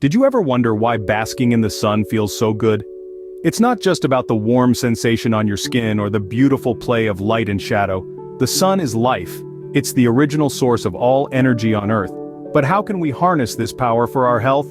Did you ever wonder why basking in the sun feels so good? It's not just about the warm sensation on your skin or the beautiful play of light and shadow. The sun is life. It's the original source of all energy on Earth. But how can we harness this power for our health?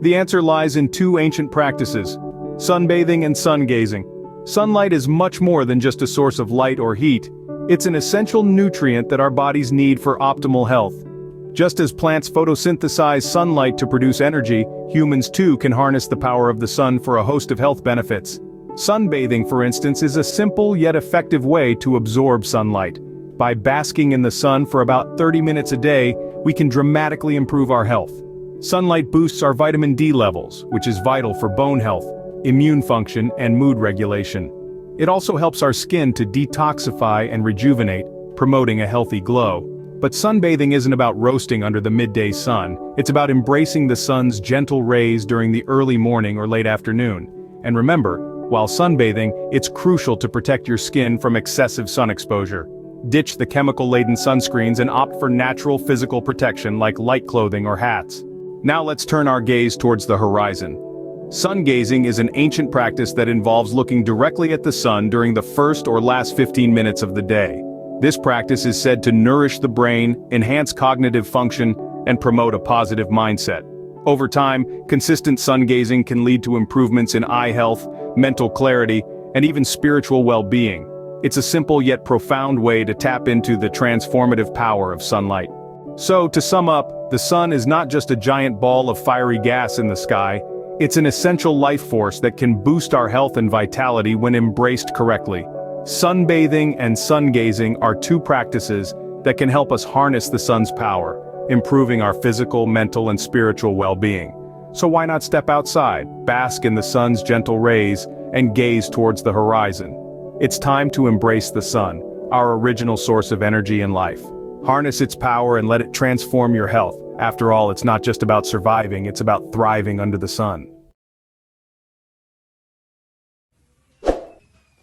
The answer lies in two ancient practices: sunbathing and sun gazing. Sunlight is much more than just a source of light or heat. It's an essential nutrient that our bodies need for optimal health. Just as plants photosynthesize sunlight to produce energy, humans too can harness the power of the sun for a host of health benefits. Sunbathing, for instance, is a simple yet effective way to absorb sunlight. By basking in the sun for about 30 minutes a day, we can dramatically improve our health. Sunlight boosts our vitamin D levels, which is vital for bone health, immune function, and mood regulation. It also helps our skin to detoxify and rejuvenate, promoting a healthy glow. But sunbathing isn't about roasting under the midday sun. It's about embracing the sun's gentle rays during the early morning or late afternoon. And remember, while sunbathing, it's crucial to protect your skin from excessive sun exposure. Ditch the chemical-laden sunscreens and opt for natural physical protection like light clothing or hats. Now let's turn our gaze towards the horizon. Sun gazing is an ancient practice that involves looking directly at the sun during the first or last 15 minutes of the day. This practice is said to nourish the brain, enhance cognitive function, and promote a positive mindset. Over time, consistent sun gazing can lead to improvements in eye health, mental clarity, and even spiritual well-being. It's a simple yet profound way to tap into the transformative power of sunlight. So, to sum up, the sun is not just a giant ball of fiery gas in the sky. It's an essential life force that can boost our health and vitality when embraced correctly. Sunbathing and sun gazing are two practices that can help us harness the sun's power, improving our physical, mental, and spiritual well-being. So why not step outside, bask in the sun's gentle rays, and gaze towards the horizon? It's time to embrace the sun, our original source of energy and life. Harness its power and let it transform your health. After all, it's not just about surviving, it's about thriving under the sun.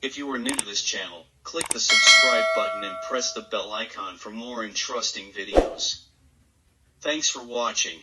If you are new to this channel, click the subscribe button and press the bell icon for more interesting videos. Thanks for watching.